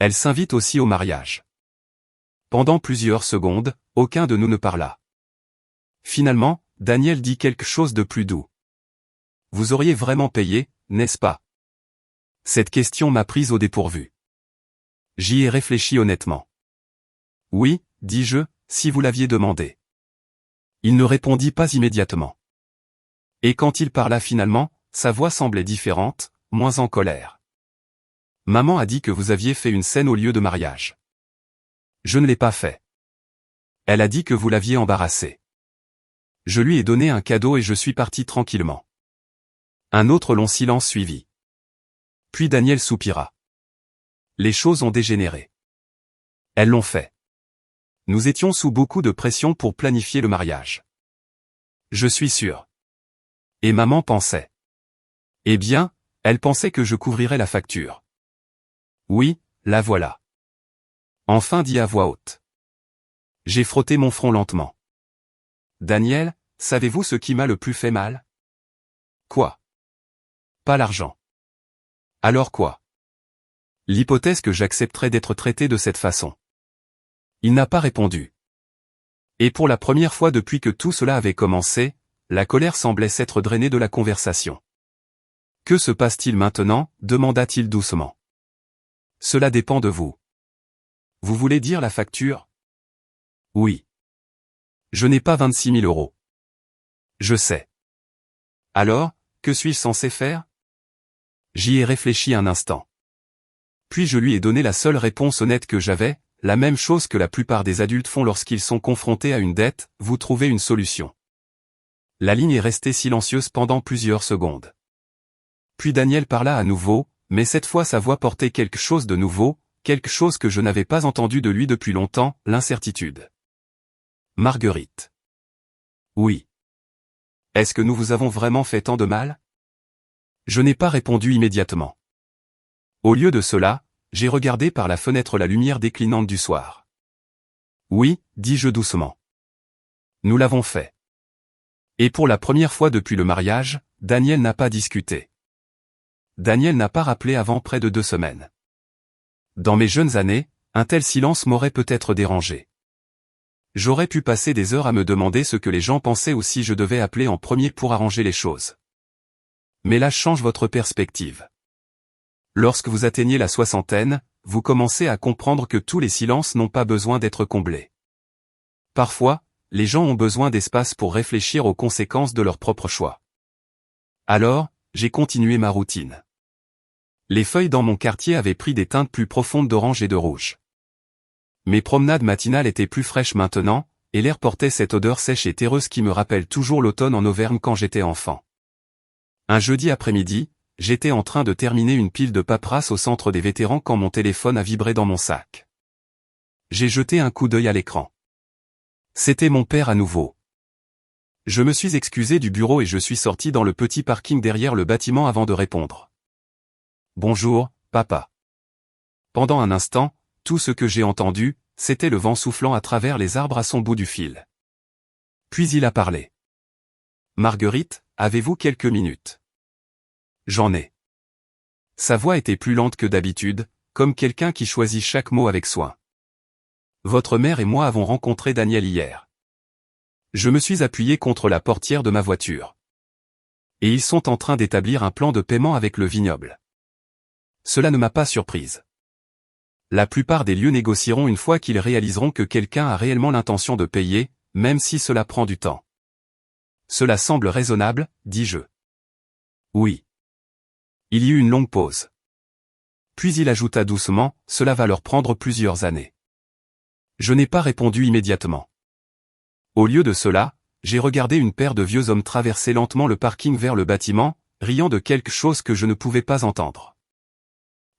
Elle s'invite aussi au mariage. Pendant plusieurs secondes, aucun de nous ne parla. Finalement, Daniel dit quelque chose de plus doux. Vous auriez vraiment payé, n'est-ce pas? Cette question m'a prise au dépourvu. J'y ai réfléchi honnêtement. Oui, dis-je, si vous l'aviez demandé. Il ne répondit pas immédiatement. Et quand il parla finalement, sa voix semblait différente, moins en colère. Maman a dit que vous aviez fait une scène au lieu de mariage. Je ne l'ai pas fait. Elle a dit que vous l'aviez embarrassée. Je lui ai donné un cadeau et je suis parti tranquillement. Un autre long silence suivit. Puis Daniel soupira. Les choses ont dégénéré. Elles l'ont fait. Nous étions sous beaucoup de pression pour planifier le mariage. Je suis sûr. Et maman pensait. Eh bien, elle pensait que je couvrirais la facture. Oui, la voilà. Enfin dit à voix haute. J'ai frotté mon front lentement. Daniel, savez-vous ce qui m'a le plus fait mal? Quoi? Pas l'argent. Alors quoi? L'hypothèse que j'accepterais d'être traité de cette façon. Il n'a pas répondu. Et pour la première fois depuis que tout cela avait commencé, la colère semblait s'être drainée de la conversation. Que se passe-t-il maintenant? Demanda-t-il doucement. Cela dépend de vous. Vous voulez dire la facture? Oui. Je n'ai pas 26 000 €. Je sais. Alors, que suis-je censé faire? J'y ai réfléchi un instant. Puis je lui ai donné la seule réponse honnête que j'avais, la même chose que la plupart des adultes font lorsqu'ils sont confrontés à une dette, vous trouvez une solution. La ligne est restée silencieuse pendant plusieurs secondes. Puis Daniel parla à nouveau, mais cette fois sa voix portait quelque chose de nouveau, quelque chose que je n'avais pas entendu de lui depuis longtemps, l'incertitude. Marguerite. Oui. Est-ce que nous vous avons vraiment fait tant de mal? Je n'ai pas répondu immédiatement. Au lieu de cela, j'ai regardé par la fenêtre la lumière déclinante du soir. Oui, dis-je doucement. Nous l'avons fait. Et pour la première fois depuis le mariage, Daniel n'a pas discuté. Daniel n'a pas rappelé avant près de 2 semaines. Dans mes jeunes années, un tel silence m'aurait peut-être dérangé. J'aurais pu passer des heures à me demander ce que les gens pensaient ou si je devais appeler en premier pour arranger les choses. Mais là change votre perspective. Lorsque vous atteignez la soixantaine, vous commencez à comprendre que tous les silences n'ont pas besoin d'être comblés. Parfois, les gens ont besoin d'espace pour réfléchir aux conséquences de leurs propres choix. Alors, j'ai continué ma routine. Les feuilles dans mon quartier avaient pris des teintes plus profondes d'orange et de rouge. Mes promenades matinales étaient plus fraîches maintenant, et l'air portait cette odeur sèche et terreuse qui me rappelle toujours l'automne en Auvergne quand j'étais enfant. Un jeudi après-midi, j'étais en train de terminer une pile de paperasse au centre des vétérans quand mon téléphone a vibré dans mon sac. J'ai jeté un coup d'œil à l'écran. C'était mon père à nouveau. Je me suis excusé du bureau et je suis sorti dans le petit parking derrière le bâtiment avant de répondre. Bonjour, papa. Pendant un instant, tout ce que j'ai entendu, c'était le vent soufflant à travers les arbres à son bout du fil. Puis il a parlé. Marguerite, avez-vous quelques minutes? J'en ai. Sa voix était plus lente que d'habitude, comme quelqu'un qui choisit chaque mot avec soin. Votre mère et moi avons rencontré Daniel hier. Je me suis appuyé contre la portière de ma voiture. Et ils sont en train d'établir un plan de paiement avec le vignoble. Cela ne m'a pas surprise. La plupart des lieux négocieront une fois qu'ils réaliseront que quelqu'un a réellement l'intention de payer, même si cela prend du temps. Cela semble raisonnable, dis-je. Oui. Il y eut une longue pause. Puis il ajouta doucement, cela va leur prendre plusieurs années. Je n'ai pas répondu immédiatement. Au lieu de cela, j'ai regardé une paire de vieux hommes traverser lentement le parking vers le bâtiment, riant de quelque chose que je ne pouvais pas entendre.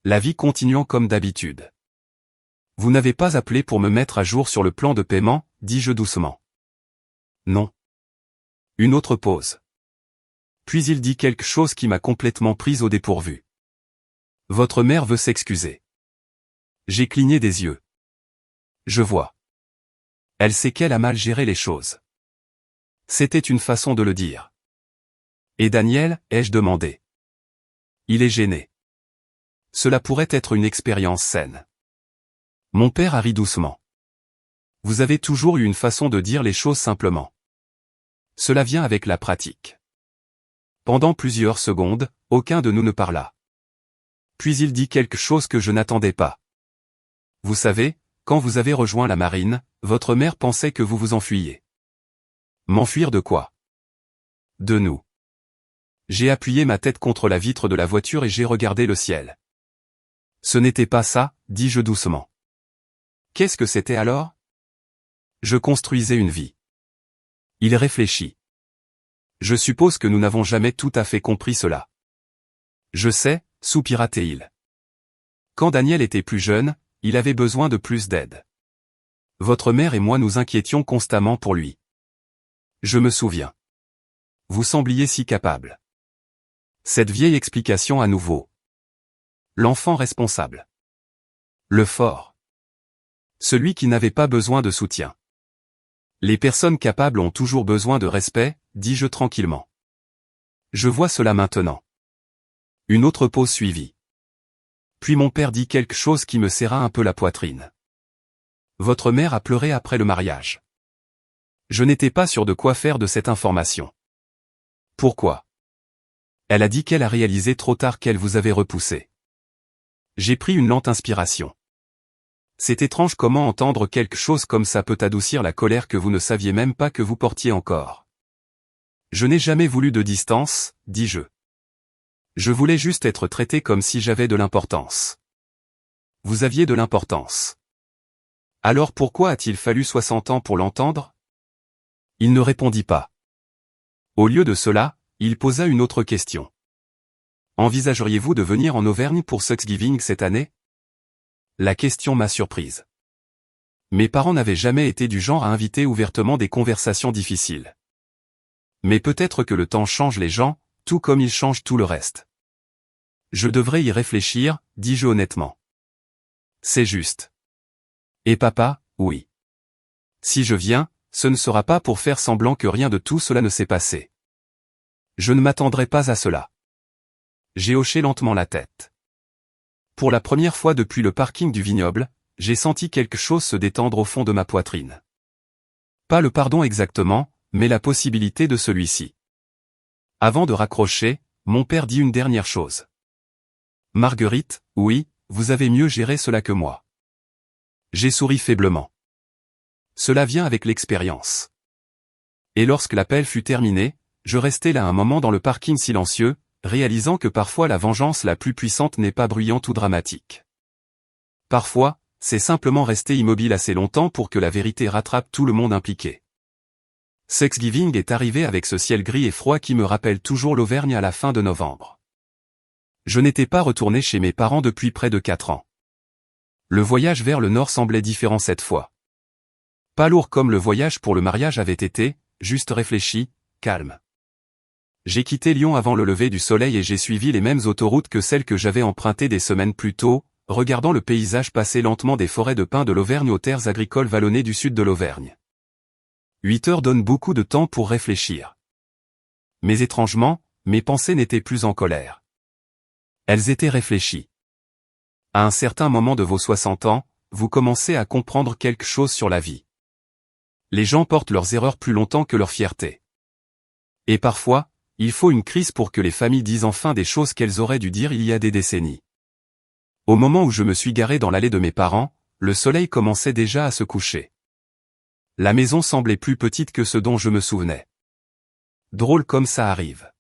La vie continuant comme d'habitude. Vous n'avez pas appelé pour me mettre à jour sur le plan de paiement, dis-je doucement. Non. Une autre pause. Puis il dit quelque chose qui m'a complètement prise au dépourvu. Votre mère veut s'excuser. J'ai cligné des yeux. Je vois. Elle sait qu'elle a mal géré les choses. C'était une façon de le dire. Et Daniel, ai-je demandé. Il est gêné. Cela pourrait être une expérience saine. Mon père a ri doucement. Vous avez toujours eu une façon de dire les choses simplement. Cela vient avec la pratique. Pendant plusieurs secondes, aucun de nous ne parla. Puis il dit quelque chose que je n'attendais pas. Vous savez, quand vous avez rejoint la marine, votre mère pensait que vous vous enfuyiez. M'enfuir de quoi? De nous. J'ai appuyé ma tête contre la vitre de la voiture et j'ai regardé le ciel. Ce n'était pas ça, dis-je doucement. Qu'est-ce que c'était alors? Je construisais une vie. Il réfléchit. Je suppose que nous n'avons jamais tout à fait compris cela. Je sais, soupira-t-il. Quand Daniel était plus jeune, il avait besoin de plus d'aide. Votre mère et moi nous inquiétions constamment pour lui. Je me souviens. Vous sembliez si capable. Cette vieille explication à nouveau. L'enfant responsable. Le fort. Celui qui n'avait pas besoin de soutien. Les personnes capables ont toujours besoin de respect, dis-je tranquillement. Je vois cela maintenant. Une autre pause suivit. Puis mon père dit quelque chose qui me serra un peu la poitrine. Votre mère a pleuré après le mariage. Je n'étais pas sûr de quoi faire de cette information. Pourquoi? Elle a dit qu'elle a réalisé trop tard qu'elle vous avait repoussé. J'ai pris une lente inspiration. C'est étrange comment entendre quelque chose comme ça peut adoucir la colère que vous ne saviez même pas que vous portiez encore. Je n'ai jamais voulu de distance, dis-je. Je voulais juste être traité comme si j'avais de l'importance. Vous aviez de l'importance. Alors pourquoi a-t-il fallu 60 ans pour l'entendre? Il ne répondit pas. Au lieu de cela, il posa une autre question. Envisageriez-vous de venir en Auvergne pour Thanksgiving cette année? la question m'a surprise. Mes parents n'avaient jamais été du genre à inviter ouvertement des conversations difficiles. Mais peut-être que le temps change les gens, tout comme il change tout le reste. Je devrais y réfléchir, dis-je honnêtement. C'est juste. Et papa, oui. Si je viens, ce ne sera pas pour faire semblant que rien de tout cela ne s'est passé. Je ne m'attendrai pas à cela. J'ai hoché lentement la tête. Pour la première fois depuis le parking du vignoble, j'ai senti quelque chose se détendre au fond de ma poitrine. Pas le pardon exactement, mais la possibilité de celui-ci. Avant de raccrocher, mon père dit une dernière chose. Marguerite, oui, vous avez mieux géré cela que moi. J'ai souri faiblement. Cela vient avec l'expérience. Et lorsque l'appel fut terminé, je restai là un moment dans le parking silencieux, réalisant que parfois la vengeance la plus puissante n'est pas bruyante ou dramatique. Parfois, c'est simplement rester immobile assez longtemps pour que la vérité rattrape tout le monde impliqué. Thanksgiving est arrivé avec ce ciel gris et froid qui me rappelle toujours l'Auvergne à la fin de novembre. Je n'étais pas retourné chez mes parents depuis près de 4 ans. Le voyage vers le nord semblait différent cette fois. Pas lourd comme le voyage pour le mariage avait été, juste réfléchi, calme. J'ai quitté Lyon avant le lever du soleil et j'ai suivi les mêmes autoroutes que celles que j'avais empruntées des semaines plus tôt, regardant le paysage passer lentement des forêts de pins de l'Auvergne aux terres agricoles vallonnées du sud de l'Auvergne. 8 heures donnent beaucoup de temps pour réfléchir. Mais étrangement, mes pensées n'étaient plus en colère. Elles étaient réfléchies. À un certain moment de vos 60 ans, vous commencez à comprendre quelque chose sur la vie. Les gens portent leurs erreurs plus longtemps que leur fierté. Et parfois, il faut une crise pour que les familles disent enfin des choses qu'elles auraient dû dire il y a des décennies. Au moment où je me suis garé dans l'allée de mes parents, le soleil commençait déjà à se coucher. La maison semblait plus petite que ce dont je me souvenais. Drôle comme ça arrive.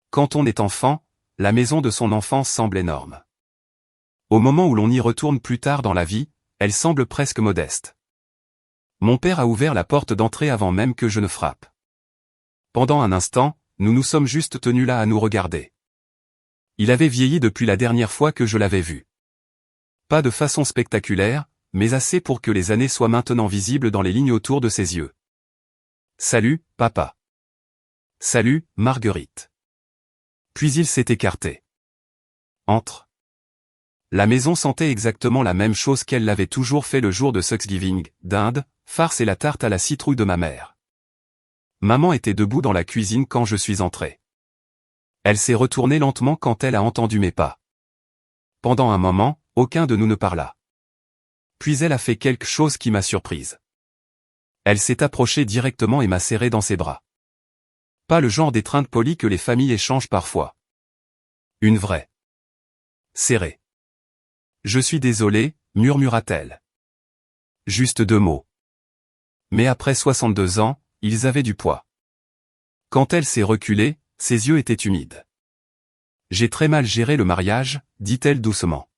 Quand on est enfant, la maison de son enfance semble énorme. Au moment où l'on y retourne plus tard dans la vie, elle semble presque modeste. Mon père a ouvert la porte d'entrée avant même que je ne frappe. Pendant un instant, nous nous sommes juste tenus là à nous regarder. Il avait vieilli depuis la dernière fois que je l'avais vu. Pas de façon spectaculaire, mais assez pour que les années soient maintenant visibles dans les lignes autour de ses yeux. Salut, papa. Salut, Marguerite. Puis il s'est écarté. Entre. La maison sentait exactement la même chose qu'elle l'avait toujours fait le jour de Thanksgiving, dinde, farce et la tarte à la citrouille de ma mère. Maman était debout dans la cuisine quand je suis entré. Elle s'est retournée lentement quand elle a entendu mes pas. Pendant un moment, aucun de nous ne parla. Puis elle a fait quelque chose qui m'a surprise. Elle s'est approchée directement et m'a serré dans ses bras. Pas le genre d'étreinte polie que les familles échangent parfois. Une vraie. Serrée. Je suis désolé, murmura-t-elle. Juste 2 mots. Mais après 62 ans, ils avaient du poids. Quand elle s'est reculée, ses yeux étaient humides. J'ai très mal géré le mariage, dit-elle doucement.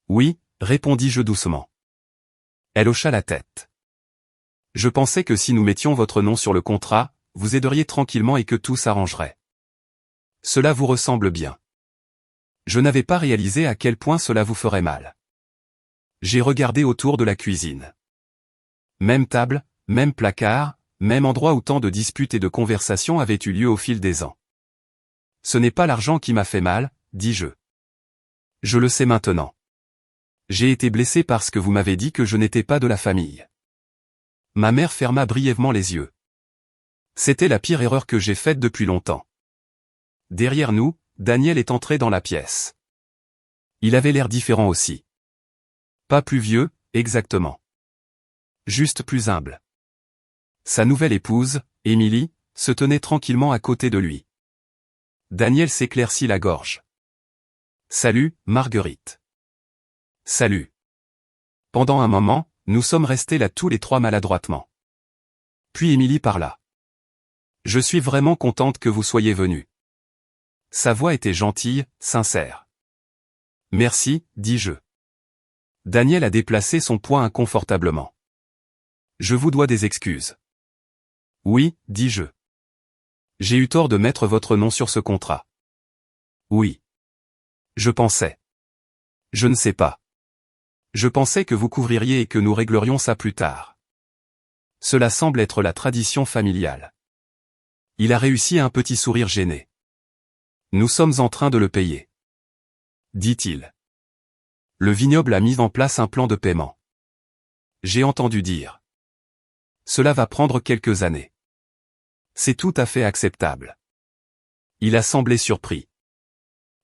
Oui, répondis-je doucement. Elle hocha la tête. Je pensais que si nous mettions votre nom sur le contrat, vous aideriez tranquillement et que tout s'arrangerait. Cela vous ressemble bien. Je n'avais pas réalisé à quel point cela vous ferait mal. J'ai regardé autour de la cuisine. Même table, même placard, même endroit où tant de disputes et de conversations avaient eu lieu au fil des ans. Ce n'est pas l'argent qui m'a fait mal, dis-je. Je le sais maintenant. J'ai été blessé parce que vous m'avez dit que je n'étais pas de la famille. Ma mère ferma brièvement les yeux. C'était la pire erreur que j'ai faite depuis longtemps. Derrière nous, Daniel est entré dans la pièce. Il avait l'air différent aussi. Pas plus vieux, exactement. Juste plus humble. Sa nouvelle épouse, Émilie, se tenait tranquillement à côté de lui. Daniel s'éclaircit la gorge. Salut, Marguerite. Salut. Pendant un moment, nous sommes restés là tous les trois maladroitement. Puis Émilie parla. Je suis vraiment contente que vous soyez venus. Sa voix était gentille, sincère. Merci, dis-je. Daniel a déplacé son poids inconfortablement. Je vous dois des excuses. Oui, dis-je. J'ai eu tort de mettre votre nom sur ce contrat. Oui. Je pensais. Je ne sais pas. Je pensais que vous couvririez et que nous réglerions ça plus tard. Cela semble être la tradition familiale. Il a réussi un petit sourire gêné. Nous sommes en train de le payer, dit-il. Le vignoble a mis en place un plan de paiement. J'ai entendu dire. Cela va prendre quelques années. C'est tout à fait acceptable. Il a semblé surpris.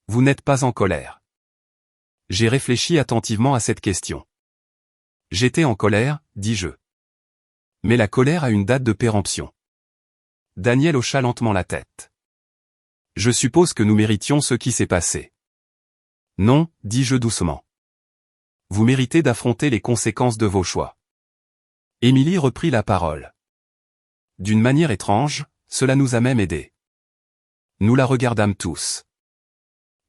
Vous n'êtes pas en colère. J'ai réfléchi attentivement à cette question. J'étais en colère, dis-je. Mais la colère a une date de péremption. Daniel hocha lentement la tête. Je suppose que nous méritions ce qui s'est passé. Non, dis-je doucement. Vous méritez d'affronter les conséquences de vos choix. Émilie reprit la parole. D'une manière étrange, cela nous a même aidés. Nous la regardâmes tous.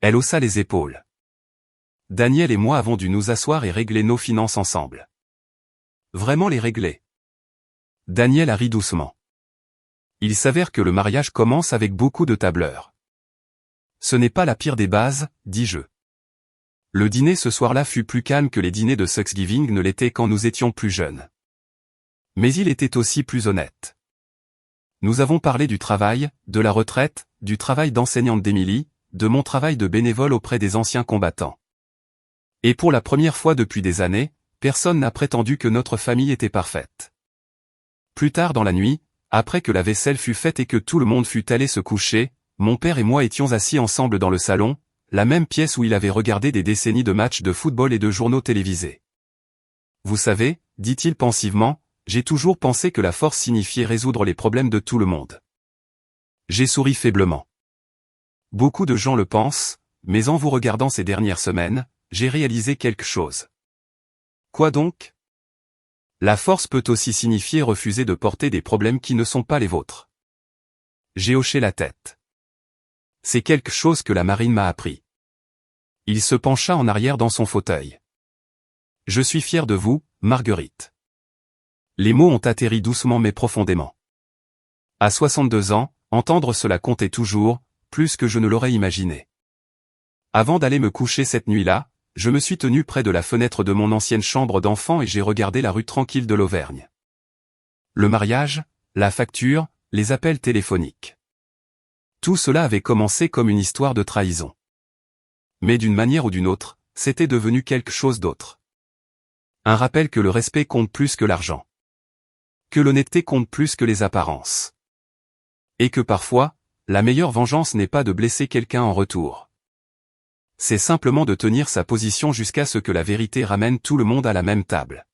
Elle haussa les épaules. Daniel et moi avons dû nous asseoir et régler nos finances ensemble. Vraiment les régler. Daniel a ri doucement. Il s'avère que le mariage commence avec beaucoup de tableurs. Ce n'est pas la pire des bases, dis-je. Le dîner ce soir-là fut plus calme que les dîners de Thanksgiving ne l'étaient quand nous étions plus jeunes. Mais il était aussi plus honnête. Nous avons parlé du travail, de la retraite, du travail d'enseignante d'Émilie, de mon travail de bénévole auprès des anciens combattants. Et pour la première fois depuis des années, personne n'a prétendu que notre famille était parfaite. Plus tard dans la nuit, après que la vaisselle fut faite et que tout le monde fut allé se coucher, mon père et moi étions assis ensemble dans le salon, la même pièce où il avait regardé des décennies de matchs de football et de journaux télévisés. Vous savez, dit-il pensivement, j'ai toujours pensé que la force signifiait résoudre les problèmes de tout le monde. J'ai souri faiblement. Beaucoup de gens le pensent, mais en vous regardant ces dernières semaines, j'ai réalisé quelque chose. Quoi donc? La force peut aussi signifier refuser de porter des problèmes qui ne sont pas les vôtres. J'ai hoché la tête. C'est quelque chose que la marine m'a appris. Il se pencha en arrière dans son fauteuil. Je suis fier de vous, Marguerite. Les mots ont atterri doucement mais profondément. À 62 ans, entendre cela comptait toujours, plus que je ne l'aurais imaginé. Avant d'aller me coucher cette nuit-là, je me suis tenu près de la fenêtre de mon ancienne chambre d'enfant et j'ai regardé la rue tranquille de l'Auvergne. Le mariage, la facture, les appels téléphoniques. Tout cela avait commencé comme une histoire de trahison. Mais d'une manière ou d'une autre, c'était devenu quelque chose d'autre. Un rappel que le respect compte plus que l'argent. Que l'honnêteté compte plus que les apparences. Et que parfois, la meilleure vengeance n'est pas de blesser quelqu'un en retour. C'est simplement de tenir sa position jusqu'à ce que la vérité ramène tout le monde à la même table.